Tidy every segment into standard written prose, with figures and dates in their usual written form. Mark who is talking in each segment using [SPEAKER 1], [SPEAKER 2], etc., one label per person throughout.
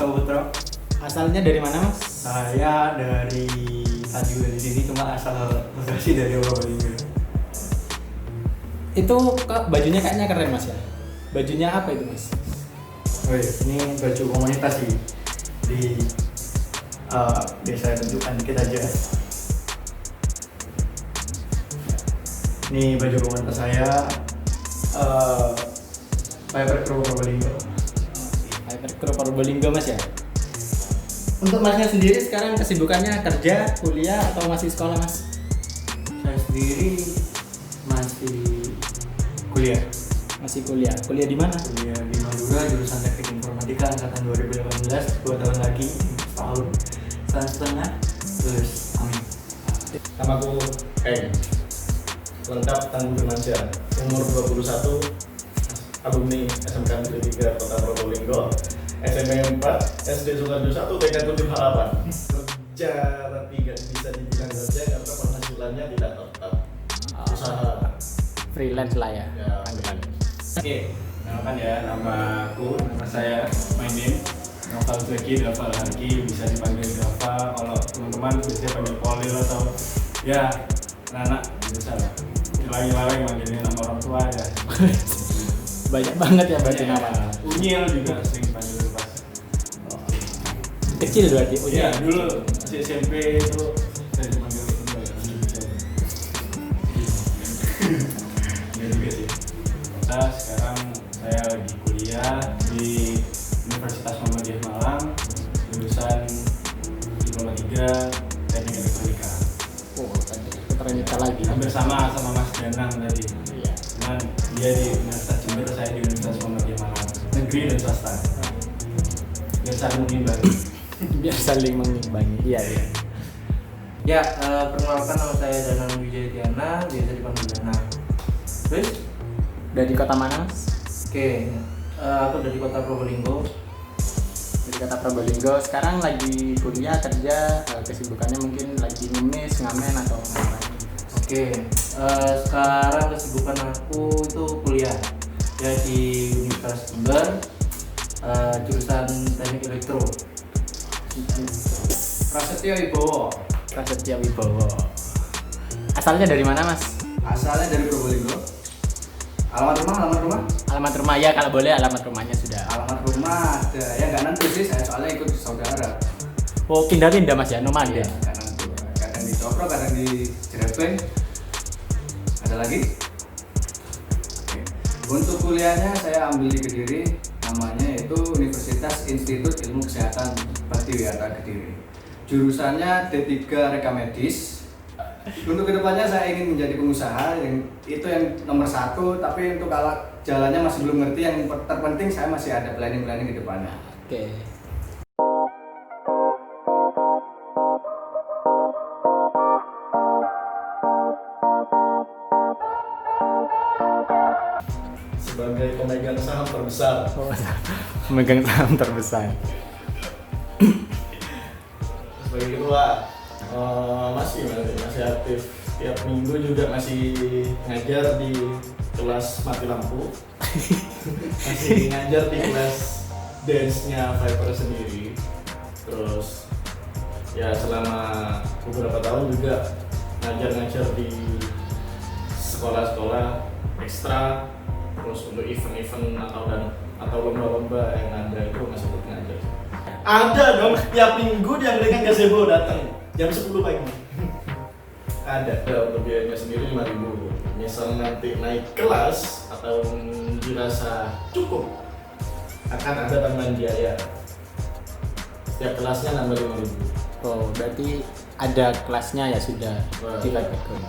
[SPEAKER 1] Saputra.
[SPEAKER 2] Asalnya dari mana mas?
[SPEAKER 1] Saya dari juga di sini, cuma asal lokasi dari Probolinggo.
[SPEAKER 2] Itu kok bajunya kayaknya keren mas ya? Bajunya apa itu mas?
[SPEAKER 1] Oh iya, ini baju komunitas sih di saya tunjukkan dikit aja. Ini baju komunitas saya, Hyper Crew Probolinggo.
[SPEAKER 2] Hyper Crew Probolinggo mas ya? Untuk masnya sendiri sekarang kesibukannya kerja, kuliah, atau masih sekolah mas?
[SPEAKER 1] Saya sendiri masih kuliah.
[SPEAKER 2] Masih kuliah. Kuliah di mana?
[SPEAKER 1] Kuliah di Madura, jurusan Teknik Informatika angkatan 2018, 2 tahun lagi, setengah, terus amin.
[SPEAKER 3] Nama aku Eng, lengkap Tangguh Firmansyah, umur 21, alumni SMK Negeri 3 Kota Probolinggo, SMP 4, SD Sukarjo 1, TK Kutip Harapan. Secara tidak bisa dibilang kerja karena penghasilannya tidak tetap. Usaha
[SPEAKER 2] Freelance lah ya,
[SPEAKER 3] ya.
[SPEAKER 2] anggapannya.
[SPEAKER 4] Oke, kenalkan ya, nama saya, my name Noval Zeki, Daval Harki, bisa dipanggil Dava. Kalau teman-teman biasanya panggil Polil atau ya anak-anak biasa lah. Hilang-hilang manggilnya nama orang tua ya.
[SPEAKER 2] Banyak banget ya berarti
[SPEAKER 4] Ya,
[SPEAKER 2] nama.
[SPEAKER 4] Unyil juga sering panggil pas.
[SPEAKER 2] Kecil berarti.
[SPEAKER 4] Ya dulu masih SMP itu saya dipanggil Unyil. Ya juga sih. Nah, sekarang saya lagi kuliah di Universitas Muhammadiyah Malang, jurusan Diploma 3 Teknik Elektronika.
[SPEAKER 2] Oh, elektronika lagi.
[SPEAKER 4] Hampir sama Mas Danang tadi.
[SPEAKER 2] Iya.
[SPEAKER 4] Cuman dia di Universitas Jember, saya di Universitas Muhammadiyah Malang, negeri dan swasta. Biar saling mengimbangi.
[SPEAKER 2] Biar saling mengimbangi. Iya, iya.
[SPEAKER 5] Ya, perkenalkan nama saya Danang Wijaya Tiana, biasa dipanggil Danang. Terus?
[SPEAKER 2] Dari kota mana mas?
[SPEAKER 5] Oke, aku dari kota Probolinggo.
[SPEAKER 2] Dari kota Probolinggo. Sekarang lagi kuliah, kerja, kesibukannya mungkin lagi ngemis, ngamen atau ngapain?
[SPEAKER 5] Oke, sekarang kesibukan aku itu kuliah ya di Universitas Jember, jurusan Teknik Elektro.
[SPEAKER 1] Prasetyo Wibowo.
[SPEAKER 2] Prasetyo Wibowo. Asalnya dari mana mas?
[SPEAKER 1] Asalnya dari Probolinggo. Alamat rumah?
[SPEAKER 2] Alamat rumah ya, kalau boleh alamat rumahnya sudah.
[SPEAKER 1] Alamat rumah ada, ya nggak nanti sih, saya soalnya ikut saudara.
[SPEAKER 2] Oh, pindah-pindah mas ya, nomade.
[SPEAKER 1] Iya, kadang di Cokro, kadang di Cirebon. Ada lagi? Oke. Untuk kuliahnya saya ambil di Kediri, namanya itu Universitas Institut Ilmu Kesehatan Batiwiyata Kediri. Jurusannya D3 Reka Medis. Untuk kedepannya saya ingin menjadi pengusaha, yang itu yang nomor 1. Tapi untuk kalau jalannya masih belum ngerti, yang terpenting saya masih ada planning ke depannya.
[SPEAKER 2] Oke.
[SPEAKER 3] sebagai pemegang saham terbesar.
[SPEAKER 2] Memegang saham terbesar.
[SPEAKER 3] Sebagai ketua masih aktif, tiap minggu juga masih ngajar di kelas mati lampu. Masih ngajar di kelas dance-nya Viper sendiri. Terus ya selama beberapa tahun juga ngajar di sekolah-sekolah ekstra. Terus untuk event-event atau lomba-lomba yang ada itu masih ikut ngajar. Ada dong, tiap minggu dia berikan gazebo datang jam 10 pagi. Ada. Ya, untuk biayanya sendiri 5.000. Misal nanti naik kelas atau dirasa cukup, akan ada tambahan biaya. Setiap kelasnya nambah 5.000.
[SPEAKER 2] Oh, berarti ada kelasnya ya sudah
[SPEAKER 3] Wah.
[SPEAKER 2] dilakukan.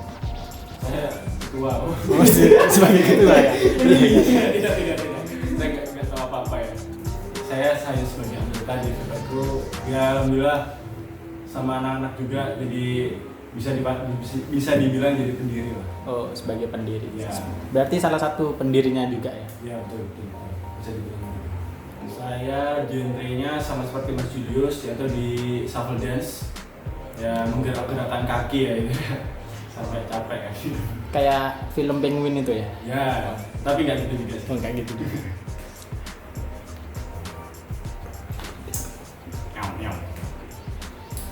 [SPEAKER 4] Saya ketua.
[SPEAKER 2] Oh, sebagai ketua ya.
[SPEAKER 4] Tidak. Saya nggak tahu apa-apa ya. Saya sebagai anggota di Viperku, ya alhamdulillah sama anak-anak juga, jadi bisa dibilang jadi pendiri lah.
[SPEAKER 2] Oh, sebagai pendiri.
[SPEAKER 4] Ya.
[SPEAKER 2] Berarti salah satu pendirinya juga ya.
[SPEAKER 4] Ya betul. Bisa dibilang. Saya genrenya sama seperti Mas Julius, yaitu di shuffle dance. Ya menggerak-gerakkan kaki ya ini. Sampai capek ya.
[SPEAKER 2] Kayak film Penguin itu ya.
[SPEAKER 4] Ya, tapi nggak gitu juga.
[SPEAKER 2] Oh, kayak gitu.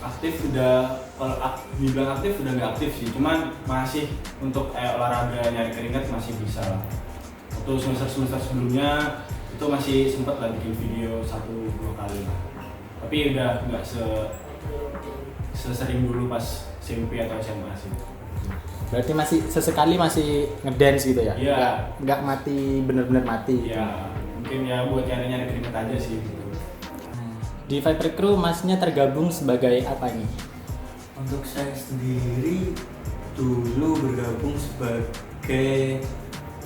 [SPEAKER 4] aktif udah, kalau dibilang aktif udah nggak aktif sih, cuman masih untuk olahraga nyari keringat masih bisa lah. Waktu semester sebelumnya itu masih sempat lah bikin video 1-2 kali lah, tapi udah nggak sesering dulu pas SMP atau SMA sih.
[SPEAKER 2] Berarti masih sesekali masih ngedance gitu ya?
[SPEAKER 4] Iya.
[SPEAKER 2] Nggak mati, bener-bener mati.
[SPEAKER 4] Ya mungkin ya buat nyari keringat aja sih gitu.
[SPEAKER 2] Di Viper Crew masnya tergabung sebagai apa nih?
[SPEAKER 5] Untuk saya sendiri dulu bergabung sebagai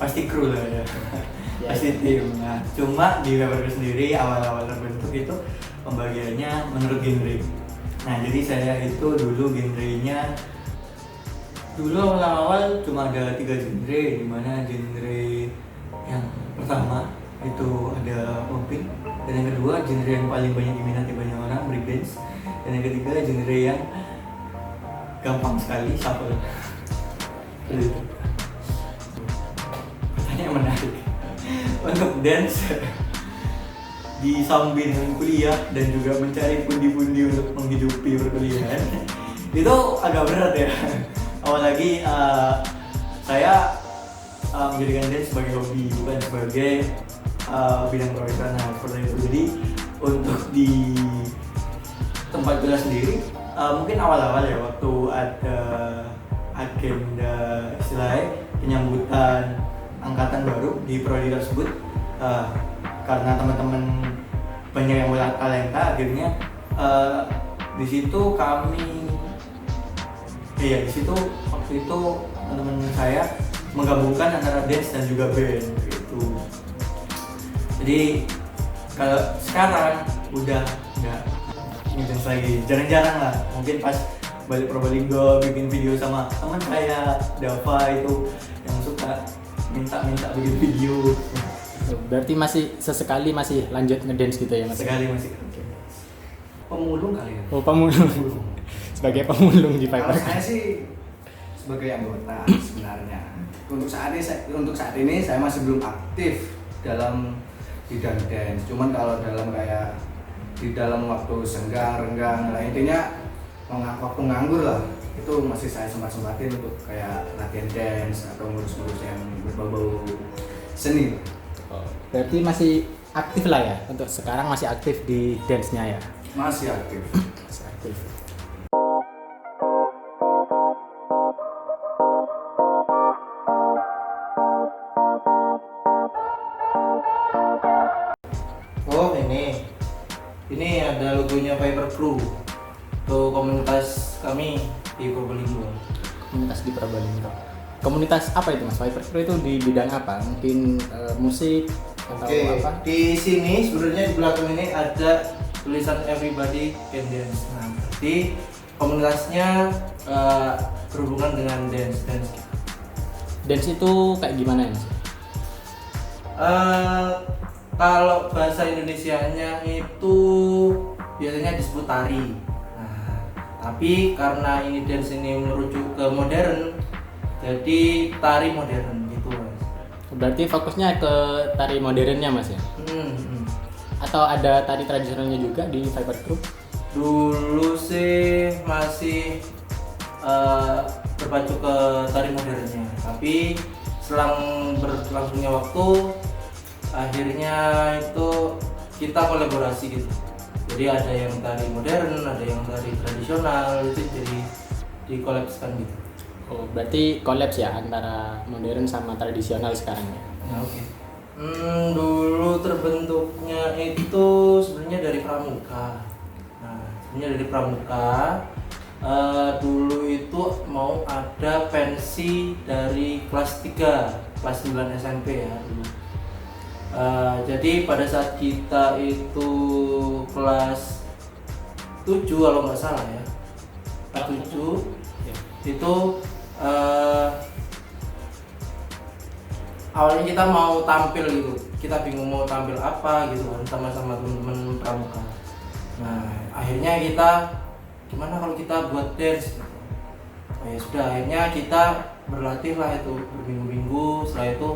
[SPEAKER 5] pasti kru lah ya, pasti tim. Nah, cuma di Viper Crew sendiri awal-awal terbentuk itu pembagiannya menurut genre. Nah, jadi saya itu dulu genrenya dulu awal-awal cuma ada 3 genre, di mana genre yang pertama itu ada popping, dan yang kedua genre yang paling banyak diminati banyak orang breakdance, dan yang ketiga genre yang gampang sekali shuffle. Pertanyaan menarik. Untuk dance di sambil kuliah dan juga mencari pundi-pundi untuk menghidupi perkuliahan itu agak berat ya. Apalagi saya menjadikan dance sebagai hobi, bukan sebagai bidang profesional seperti itu. Jadi untuk di tempat kuliah sendiri mungkin awal-awal ya, waktu ada agenda istilahnya penyambutan angkatan baru di prodi tersebut, karena teman-teman banyak yang talenta, akhirnya di situ kami di situ waktu itu teman-teman saya menggabungkan antara dance dan juga band gitu. Jadi kalau sekarang udah nggak ngedance lagi, jarang-jarang lah. Mungkin pas balik Probolinggo bikin video sama teman saya Dava itu yang suka minta bikin video.
[SPEAKER 2] Berarti masih sesekali masih lanjut ngedance gitu ya Mas?
[SPEAKER 5] Sekali masih pemulung kali ya.
[SPEAKER 2] Oh, pemulung. Sebagai pemulung di
[SPEAKER 1] Kalau
[SPEAKER 2] Viper.
[SPEAKER 1] saya sih sebagai anggota sebenarnya. Untuk saat ini saya masih belum aktif dalam bidang dance. Cuman kalau dalam kayak di dalam waktu renggang, nah intinya waktu nganggur lah, itu masih saya sempatin untuk kayak latihan dance atau ngurus-ngurus yang berbau seni.
[SPEAKER 2] Berarti masih aktif lah ya, untuk sekarang masih aktif di dance-nya ya?
[SPEAKER 1] Masih aktif.
[SPEAKER 2] Masih aktif.
[SPEAKER 5] Oh ini ada logonya Viper Crew, tuh komunitas kami di Probolinggo.
[SPEAKER 2] Komunitas di Probolinggo. Komunitas apa itu Mas? Viper Crew itu di bidang apa? Mungkin musik atau
[SPEAKER 5] Oke,
[SPEAKER 2] apa?
[SPEAKER 5] di sini sebenarnya di belakang ini ada tulisan Everybody Can Dance. Nah, berarti komunitasnya berhubungan dengan dance.
[SPEAKER 2] Dance itu kayak gimana ya Mas?
[SPEAKER 5] Kalau bahasa Indonesianya itu biasanya disebut tari. Nah, tapi karena ini dance ini merujuk ke modern, jadi tari modern gitu Mas.
[SPEAKER 2] Berarti fokusnya ke tari modernnya Mas ya? Atau ada tari tradisionalnya juga di Viper Crew?
[SPEAKER 5] Dulu sih masih berpacu ke tari modernnya, tapi selang berlangsungnya waktu akhirnya itu kita kolaborasi gitu. Jadi ada yang tari modern, ada yang tari tradisional, itu jadi dikolabskan gitu.
[SPEAKER 2] Oh, berarti kolaps ya antara modern sama tradisional sekarang ya?
[SPEAKER 5] Nah, oke. Dulu terbentuknya itu sebenarnya dari pramuka. Nah, sebenarnya dari pramuka. Dulu itu mau ada pensi dari kelas 3, kelas 9 SMP ya dulu. Jadi pada saat kita itu kelas 7 kalau nggak salah ya, kelas 7 itu awalnya kita mau tampil gitu, kita bingung mau tampil apa gitu kan sama-sama teman-teman pramuka. Nah akhirnya kita gimana kalau kita buat dance gitu. Oh ya sudah, akhirnya kita berlatih lah itu berminggu-minggu. Setelah itu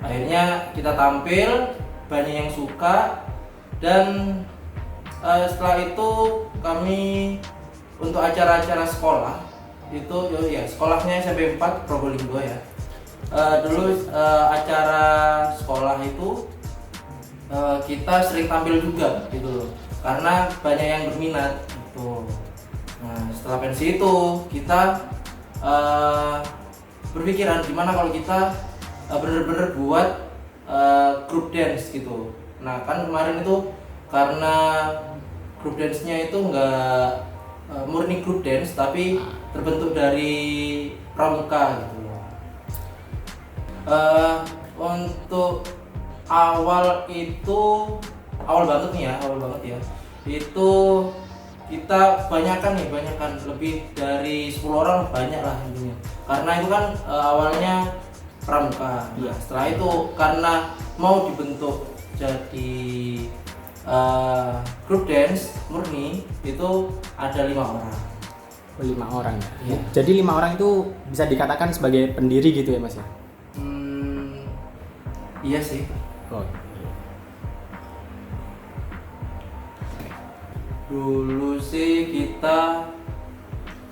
[SPEAKER 5] akhirnya kita tampil, banyak yang suka, dan setelah itu kami
[SPEAKER 6] untuk acara-acara sekolah itu ya sekolahnya SMP 4 Probolinggo ya. Dulu acara sekolah itu kita sering tampil juga gitu loh, karena banyak yang berminat gitu. Nah setelah pensi itu kita berpikiran gimana kalau kita bener-bener buat grup dance gitu. Nah kan kemarin itu karena grup dance-nya itu nggak murni grup dance tapi terbentuk dari pramuka gitu. Untuk awal banget ya itu kita banyakan lebih dari 10 orang, banyak lah intinya, karena itu kan awalnya pramuka.
[SPEAKER 2] Iya.
[SPEAKER 6] Setelah itu karena mau dibentuk jadi grup dance murni itu ada 5 orang.
[SPEAKER 2] 5 orang ya.
[SPEAKER 6] Iya.
[SPEAKER 2] Jadi 5 orang itu bisa dikatakan sebagai pendiri gitu ya Mas ya?
[SPEAKER 6] Iya sih.
[SPEAKER 2] Oh.
[SPEAKER 6] Dulu sih kita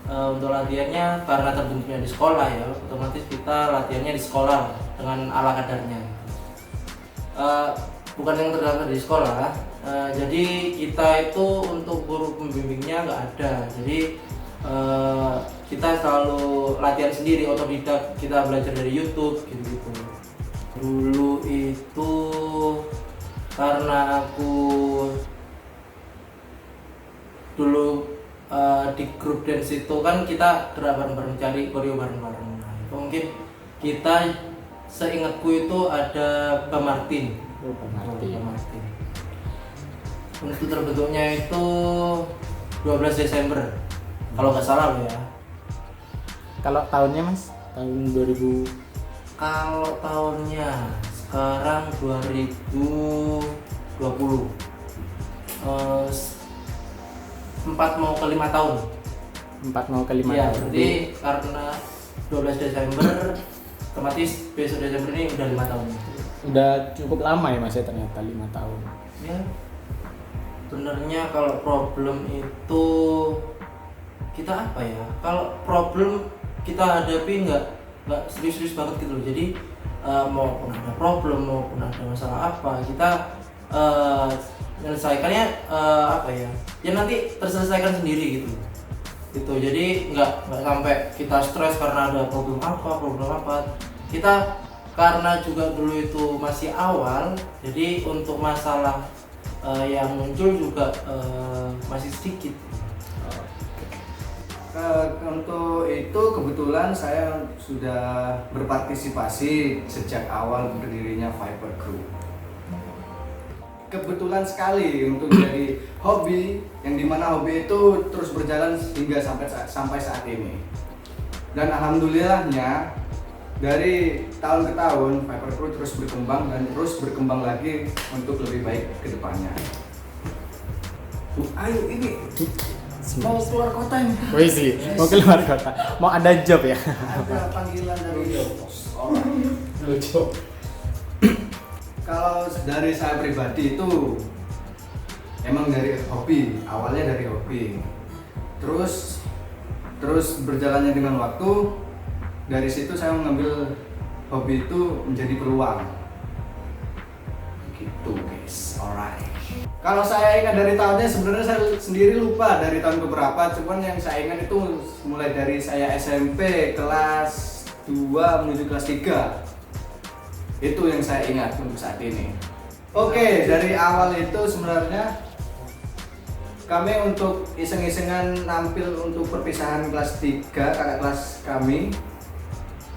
[SPEAKER 6] untuk latihannya karena terbentuknya di sekolah ya, otomatis kita latihannya di sekolah dengan ala kadarnya. Bukan yang terdaftar di sekolah, jadi kita itu untuk guru pembimbingnya nggak ada. Jadi kita selalu latihan sendiri, otodidak, kita belajar dari YouTube gitu-gitu. Dulu itu karena aku dulu di grup dance itu kan kita gerak bareng-bareng, cari koreo bareng-bareng. Nah, itu mungkin kita seingatku itu ada Bang Martin. Bang Martin. Untuk terbentuknya itu 12 Desember kalau nggak salah loh ya.
[SPEAKER 2] Kalau tahunnya Mas? Tahun 2000.
[SPEAKER 6] Kalau tahunnya sekarang 2020 4 mau ke 5 tahun.
[SPEAKER 2] 4 mau ke 5
[SPEAKER 6] Iya,
[SPEAKER 2] tahun.
[SPEAKER 6] berarti karena 12 Desember otomatis besok Desember ini udah 5 tahun.
[SPEAKER 2] Udah cukup lama ya Mas ya ternyata 5 tahun.
[SPEAKER 6] Ya. Sebenarnya kalau problem itu kita apa ya? Kalau problem kita hadapi nggak serius-serius banget gitu loh. Jadi maupun ada problem, maupun ada masalah apa, kita menyelesaikannya apa ya? Ya nanti terselesaikan sendiri gitu. Gitu. Jadi nggak sampai kita stres karena ada problem apa. Kita karena juga dulu itu masih awal, jadi untuk masalah yang muncul juga masih sedikit.
[SPEAKER 1] Untuk itu kebetulan saya sudah berpartisipasi sejak awal berdirinya Viper Crew. Kebetulan sekali untuk jadi hobi, yang dimana hobi itu terus berjalan hingga sampai saat ini. Dan alhamdulillahnya dari tahun ke tahun Viper Crew terus berkembang dan terus berkembang lagi untuk lebih baik ke depannya. Ayo ini mau keluar kota ini.
[SPEAKER 2] Wih sih, mau keluar kota. Mau ada job ya?
[SPEAKER 1] Ada panggilan dari
[SPEAKER 3] Lucu.
[SPEAKER 1] Kalau dari saya pribadi itu emang dari hobi, awalnya dari hobi. Terus berjalannya dengan waktu, dari situ saya mengambil hobi itu menjadi peluang. Gitu guys, alright. Kalau saya ingat dari tahunnya sebenarnya saya sendiri lupa dari tahun keberapa, cuman yang saya ingat itu mulai dari saya SMP kelas 2 menuju kelas 3. Itu yang saya ingat untuk saat ini. Oke, dari awal itu sebenarnya kami untuk iseng-isengan nampil untuk perpisahan kelas 3 kakak kelas kami.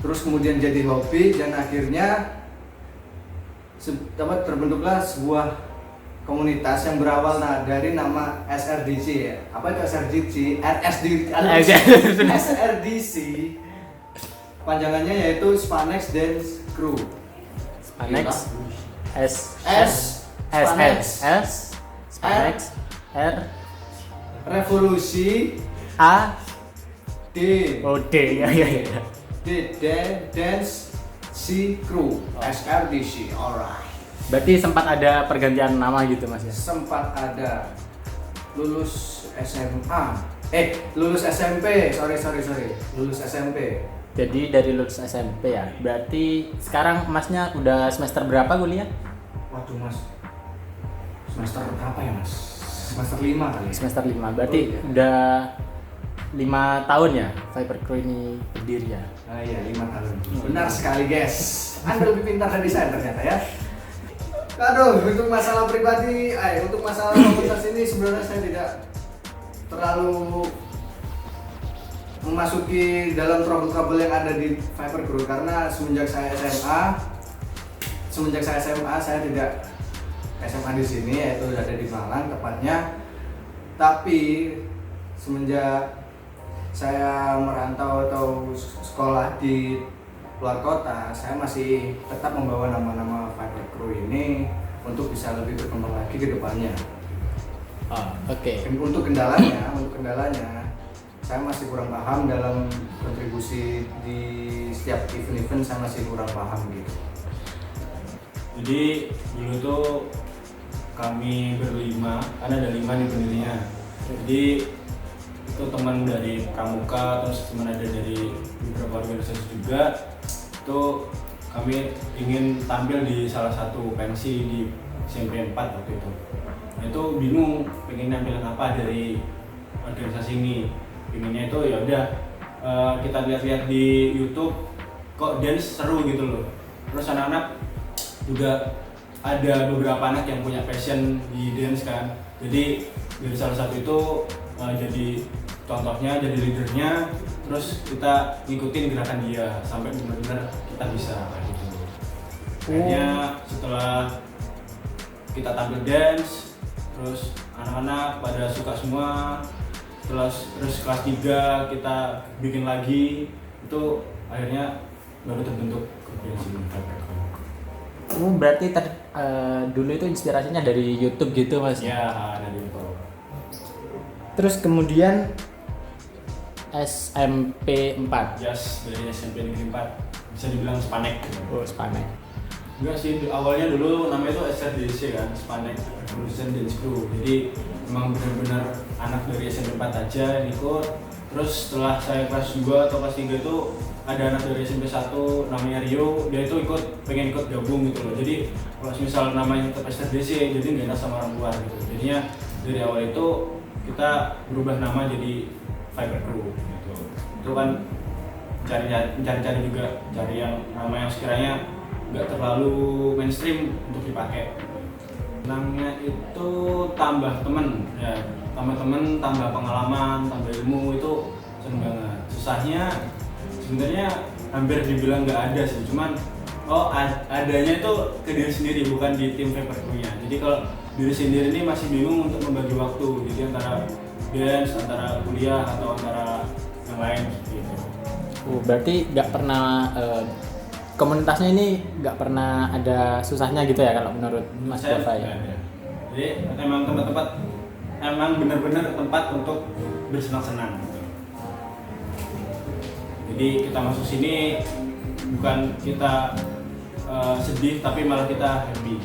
[SPEAKER 1] Terus kemudian jadi hobi dan akhirnya terbentuklah sebuah komunitas yang berawal dari nama SRDC ya. Apa itu SRDC? SRDC. Panjangannya yaitu Spanex Dance Crew.
[SPEAKER 2] Spanex Spanex R
[SPEAKER 1] Revolusi
[SPEAKER 2] A
[SPEAKER 1] D
[SPEAKER 2] D ya.
[SPEAKER 1] D Dance C Crew SRDC. Alright.
[SPEAKER 2] Berarti sempat ada pergantian nama gitu Mas ya?
[SPEAKER 1] Sempat ada lulus SMA lulus SMP, sorry, lulus SMP.
[SPEAKER 2] Jadi dari lulus SMP ya. Berarti sekarang Masnya udah semester berapa kuliah?
[SPEAKER 1] Waduh mas, semester berapa ya mas? Semester 5 kali.
[SPEAKER 2] Semester 5. Berarti
[SPEAKER 1] Oh, iya.
[SPEAKER 2] udah 5 tahun ya Viper Crew ini berdiri ya.
[SPEAKER 1] Ah iya, 5 tahun. Benar sekali guys. Anda lebih pintar dari saya ternyata ya. Aduh, untuk masalah pribadi, untuk masalah komunitas ini sebenarnya saya tidak terlalu memasuki dalam trouble-trouble yang ada di Viper Crew karena semenjak saya SMA saya tidak SMA di sini, yaitu ada di Malang tepatnya. Tapi semenjak saya merantau atau sekolah di luar kota, saya masih tetap membawa nama-nama Viper Crew ini untuk bisa lebih berkembang lagi ke depannya.
[SPEAKER 2] Oke.
[SPEAKER 1] Untuk kendalanya, saya masih kurang paham dalam kontribusi di setiap event-event, saya masih kurang paham gitu.
[SPEAKER 4] Jadi dulu tuh kami berlima, kan ada 5 nih pendirinya. Jadi itu teman dari Pramuka, terus teman ada dari beberapa organisasi juga. Itu kami ingin tampil di salah satu pensi di SMP 4 waktu itu. Nah, itu bingung pengen nampilin apa dari organisasi ini. Pinginnya itu ya udah kita lihat-lihat di YouTube kok dance seru gitu loh. Terus anak-anak juga ada beberapa anak yang punya passion di dance kan. Jadi dari salah satu itu jadi contohnya, jadi leadernya. Terus kita ngikutin gerakan dia sampai benar-benar kita bisa kayak gitu. Akhirnya setelah kita tampil dance, terus anak-anak pada suka semua. Terus kelas 3 kita bikin lagi, itu akhirnya baru terbentuk grup dance ini.
[SPEAKER 2] Berarti dulu itu inspirasinya dari YouTube gitu Mas?
[SPEAKER 4] Ya, dari YouTube.
[SPEAKER 2] Terus kemudian SMP 4.
[SPEAKER 4] Yes, dari SMP Negeri 4 bisa dibilang Spanek.
[SPEAKER 2] Oh, Spanek.
[SPEAKER 4] Enggak sih, awalnya dulu namanya itu SRDC kan, Spanek Revolution Dance Crew. Jadi memang benar-benar anak dari SMP 4 aja yang ikut. Terus setelah saya kelas 2 atau kelas 3 itu ada anak dari SMP 1 namanya Rio, dia itu pengen ikut gabung gitu loh. Jadi kalau misal namanya tetap SRDC, jadi nggak enak sama orang luar gitu. Jadinya dari awal itu kita berubah nama jadi Viper Crew gitu. Itu kan cari juga, cari yang nama yang sekiranya nggak terlalu mainstream untuk dipakai. Namanya itu tambah temen ya, tambah pengalaman, tambah ilmu, itu seneng banget. Susahnya sebenarnya hampir dibilang nggak ada sih, cuman adanya itu ke diri sendiri, bukan di tim Viper Crew-nya. Jadi kalau diri sendiri ini masih bingung untuk membagi waktu, jadi antara dance, antara kuliah atau antara yang lain gitu.
[SPEAKER 2] Berarti nggak pernah komunitasnya ini nggak pernah ada susahnya gitu ya kalau menurut Mas
[SPEAKER 4] Saya
[SPEAKER 2] Dava ya?
[SPEAKER 4] nggak ada. Jadi emang tempat emang benar-benar tempat untuk bersenang-senang gitu. Jadi kita masuk sini bukan kita sedih, tapi malah kita happy.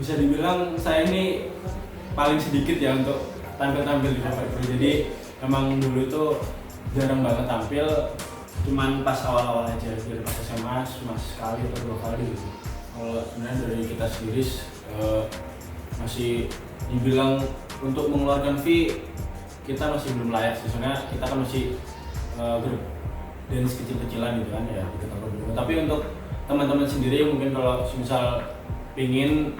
[SPEAKER 4] Bisa dibilang saya ini paling sedikit ya untuk tampil di Viper Crew. Jadi emang dulu itu jarang banget tampil, cuman pas awal-awal aja, dari pas SMA cuma sekali atau 2 kali gitu. Kalau sebenarnya dari kita sendiri masih dibilang untuk mengeluarkan fee kita masih belum layak sih, soalnya kita kan masih grup dance kecil-kecilan gitu kan ya, kita dulu. Tapi untuk teman-teman sendiri mungkin kalau misal pingin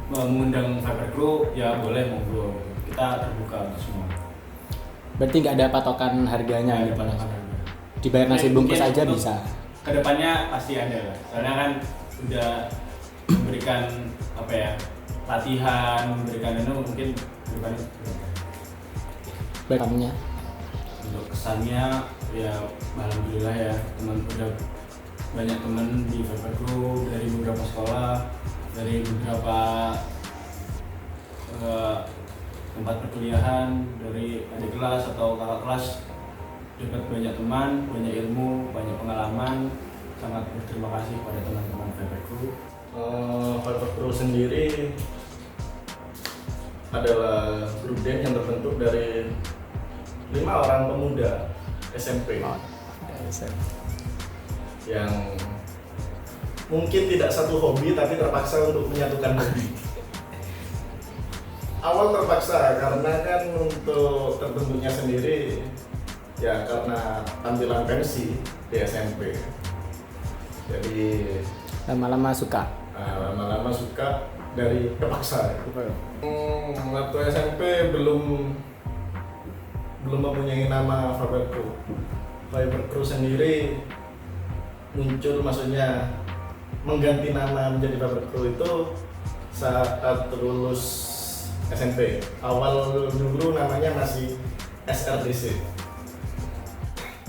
[SPEAKER 4] mengundang Viper Crew ya boleh, monggo, kita terbuka untuk semua.
[SPEAKER 2] Berarti nggak ada patokan harganya
[SPEAKER 4] Nggak ada
[SPEAKER 2] gitu?
[SPEAKER 4] patokan harga.
[SPEAKER 2] Dibayar nasi bungkus
[SPEAKER 4] Mungkin
[SPEAKER 2] aja
[SPEAKER 4] untuk
[SPEAKER 2] bisa?
[SPEAKER 4] Kedepannya pasti ada lah, soalnya kan udah memberikan apa ya, latihan, memberikan itu mungkin kedepannya.
[SPEAKER 2] Bertamnya?
[SPEAKER 4] Untuk kesannya ya alhamdulillah ya, udah banyak teman di Viper Crew dari beberapa sekolah, dari beberapa tempat perkuliahan, dari adik kelas atau kakak kelas, dapat banyak teman, banyak ilmu, banyak pengalaman. Sangat berterima kasih kepada teman-teman Viper Crew.
[SPEAKER 3] Viper Crew sendiri adalah grup dance yang terbentuk dari 5 orang pemuda SMP yang mungkin tidak satu hobi tapi terpaksa untuk menyatukan hobi. Awal terpaksa karena kan untuk terbentuknya sendiri ya karena tampilan pensi di SMP. Jadi
[SPEAKER 2] Lama-lama suka.
[SPEAKER 3] lama-lama suka dari kepaksa. Waktu SMP belum mempunyai nama Fiber Crew. Fiber Crew sendiri muncul, maksudnya mengganti nama menjadi Fiber Crew itu saat lulus SMP. Awal dulu namanya masih SRDC.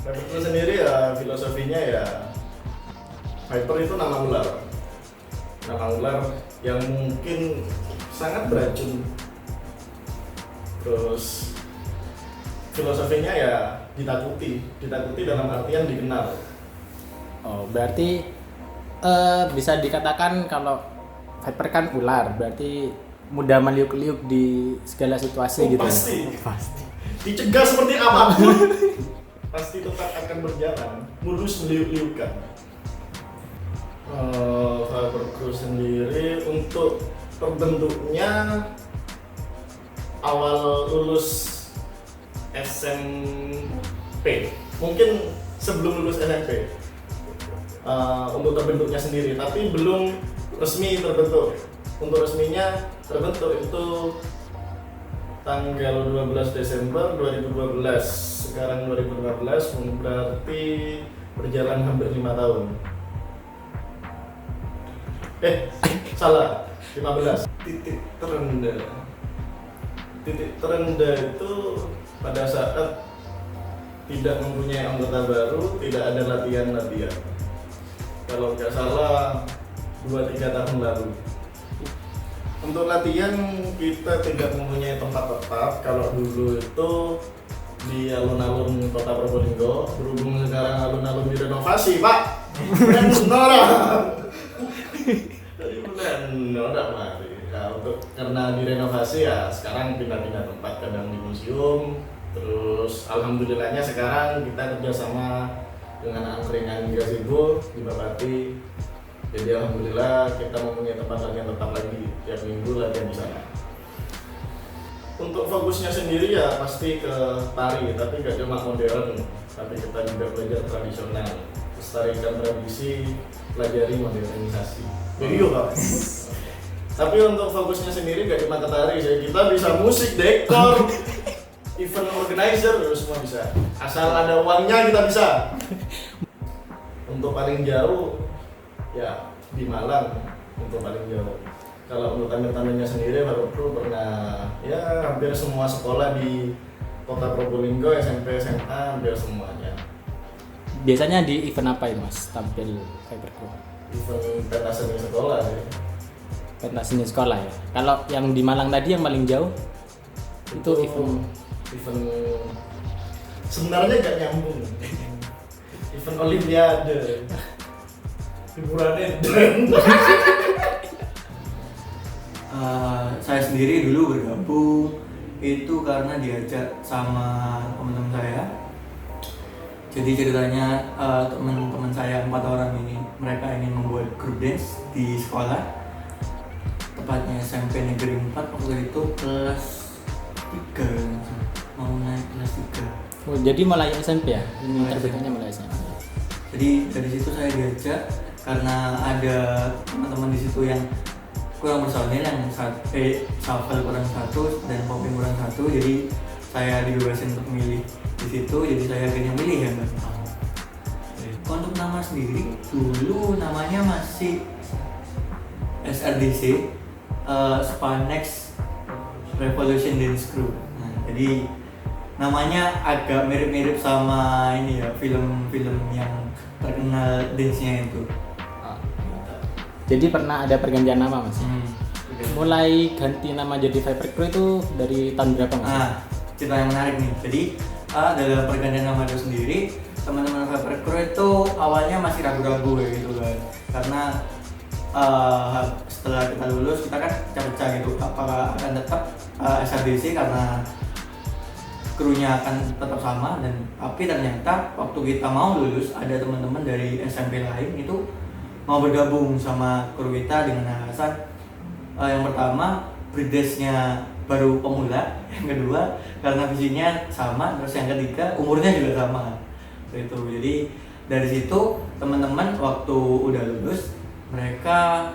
[SPEAKER 3] Fiber Crew sendiri ya filosofinya ya Viper itu nama ular yang mungkin sangat beracun. Terus filosofinya ya ditakuti dalam artian dikenal.
[SPEAKER 2] Oh, berarti bisa dikatakan kalau Viper kan ular, berarti mudah meliuk-liuk di segala situasi gitu.
[SPEAKER 3] Pasti. Dicegah seperti apapun, pasti tetap akan berjalan, mulus meliuk-liukan. Fiber Crew sendiri untuk terbentuknya awal lulus SMP, mungkin sebelum lulus SMP untuk terbentuknya sendiri, tapi belum resmi terbentuk. Untuk resminya terbentuk itu tanggal 12 Desember 2012. Sekarang 2015, berarti berjalan hampir 5 tahun. Salah, 15. Titik terendah itu pada saat tidak mempunyai anggota baru, tidak ada latihan. Kalau nggak salah 2-3 tahun lalu. Untuk latihan kita tidak mempunyai tempat tetap. Kalau dulu itu di alun-alun Kota Probolinggo, berhubung sekarang alun-alun direnovasi, Pak. Dari bulan Nora mari. Nah, karena direnovasi ya sekarang pindah-pindah tempat, kadang di museum. Terus alhamdulillahnya sekarang kita kerjasama dengan angkringan gazebo di Bapati. Jadi alhamdulillah kita mempunyai tempat latihan tetap lagi, tiap minggu latihan di sana. Untuk fokusnya sendiri ya pasti ke tari, tapi gak cuma modern, tapi kita juga belajar tradisional, lestarikan tradisi, pelajari modernisasi. Jadi Pak. Tapi untuk fokusnya sendiri gak cuma ke tari, kita bisa musik, dekor, event organizer, semua bisa. Asal ada uangnya kita bisa. Untuk paling jauh ya di Malang, untuk paling jauh. Kalau untuk tampil-tampilnya sendiri baru pernah ya hampir semua sekolah di Kota Probolinggo, SMP, SMA, hampir semuanya.
[SPEAKER 2] Biasanya di event apa ya Mas tampil Fiber Crew?
[SPEAKER 3] Event pentas seni sekolah ya.
[SPEAKER 2] Pentas seni sekolah ya. Kalau yang di Malang tadi yang paling jauh itu event
[SPEAKER 3] sebenarnya gak nyambung. Event Olimpiade. Hiburannya
[SPEAKER 5] Saya sendiri dulu bergabung itu karena diajak sama teman-teman saya. Jadi ceritanya teman-teman saya 4 orang ini, mereka ingin membuat grup dance di sekolah, tepatnya SMP Negeri 4 waktu itu kelas 3, mau naik kelas 3.
[SPEAKER 2] Oh, jadi mulai SMP ya? Ini terbentuknya mulai SMP.
[SPEAKER 5] Jadi dari situ saya diajak karena ada teman-teman di situ yang kurang personil, yang shuffle kurang 1 dan popping kurang 1, jadi saya dibebasin untuk milih di situ, jadi saya akhirnya milih ya Mbak. Untuk nama sendiri dulu namanya masih SRDC, Spanex Revolution Dance Crew. Nah, jadi namanya agak mirip-mirip sama ini ya, film-film yang terkenal dance-nya itu.
[SPEAKER 2] Jadi pernah ada pergantian nama Mas? Mulai ganti nama jadi Fiber Crew itu dari tahun berapa Mas?
[SPEAKER 5] Cerita yang menarik nih. Jadi dalam pergantian nama itu sendiri, teman-teman Fiber Crew itu awalnya masih ragu-ragu gitu kan. Karena setelah kita lulus kita kan pecah gitu, apakah akan tetap SRDC karena krunya akan tetap sama, dan tapi ternyata waktu kita mau lulus ada teman-teman dari SMP lain itu mau bergabung sama kru kita dengan alasan yang pertama breeders-nya baru pemula, yang kedua karena visinya sama, terus yang ketiga umurnya juga sama. Itu jadi dari situ teman-teman waktu udah lulus mereka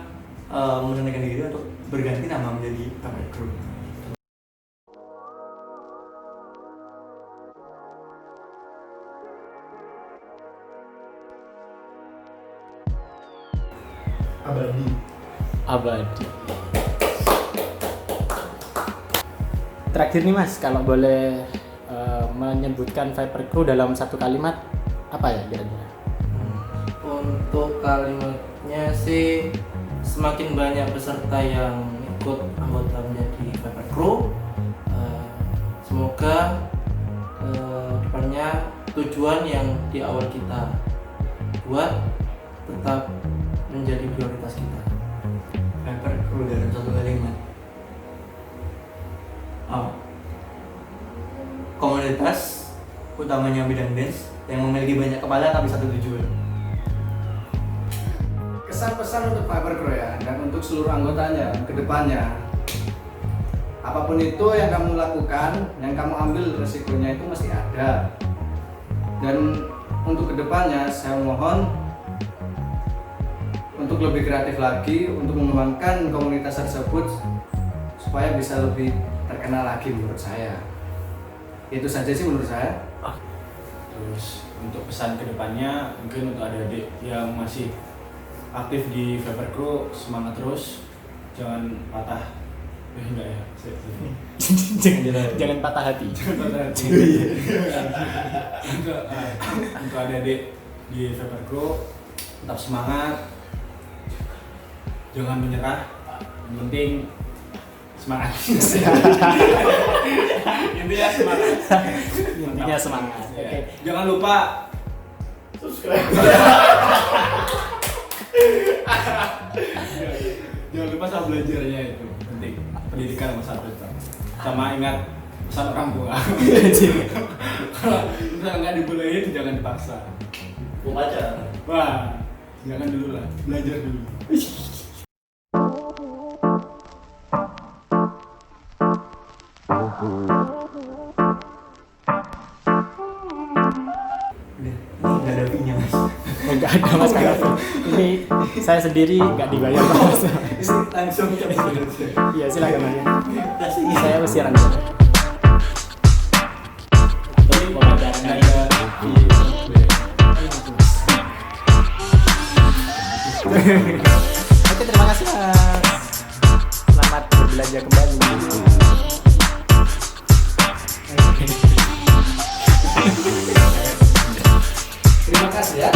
[SPEAKER 5] menentukan diri untuk berganti nama menjadi Viper Crew.
[SPEAKER 2] Abadi. Terakhir nih Mas, kalau boleh menyebutkan Viper Crew dalam satu kalimat, apa ya kira-kira?
[SPEAKER 6] Untuk kalimatnya sih, semakin banyak peserta yang ikut anggota menjadi Viper Crew, semoga depannya tujuan yang di awal kita buat tetap menjadi prioritas kita.
[SPEAKER 5] Viper Crew dalam satu kalimat. Komunitas utamanya bidang dance yang memiliki banyak kepala tapi satu tujuan.
[SPEAKER 1] Kesan pesan untuk Viper Crew ya, dan untuk seluruh anggotanya ke depannya. Apapun itu yang kamu lakukan, yang kamu ambil resikonya itu mesti ada. Dan untuk kedepannya saya mohon untuk lebih kreatif lagi untuk mengembangkan komunitas tersebut supaya bisa lebih terkenal lagi menurut saya. Itu saja sih menurut saya.
[SPEAKER 4] Terus untuk pesan kedepannya mungkin untuk adik-adik yang masih aktif di Viper Crew, semangat terus, jangan patah. Enggak ya.
[SPEAKER 2] Jangan patah hati.
[SPEAKER 4] Untuk adik-adik di Viper Crew tetap semangat, jangan menyerah. Yang penting semangat. Intinya semangat.
[SPEAKER 2] Intinya semangat.
[SPEAKER 4] Ya.
[SPEAKER 2] Oke.
[SPEAKER 4] Jangan lupa
[SPEAKER 3] Subscribe.
[SPEAKER 4] jangan lupa sama belajarnya, itu penting. Pendidikan nomor satu itu. Sama ingat pesan orang tua. Kalau misalnya nggak dibolehin jangan dipaksa.
[SPEAKER 3] Gua baca.
[SPEAKER 4] Wah, jangan dulu lah, belajar dulu.
[SPEAKER 5] Udah, ini nggak ada fee-nya Mas.
[SPEAKER 2] Enggak ada Mas karena ini saya sendiri nggak dibayar Mas.
[SPEAKER 5] Ini langsung coba.
[SPEAKER 2] Iya silakan Mas.
[SPEAKER 5] Kasih.
[SPEAKER 2] Saya usiran dulu. Atau pembelajaran
[SPEAKER 4] Ada
[SPEAKER 2] Oke, terima kasih Mas. Selamat berbelanja kembali.
[SPEAKER 1] Terima kasih ya.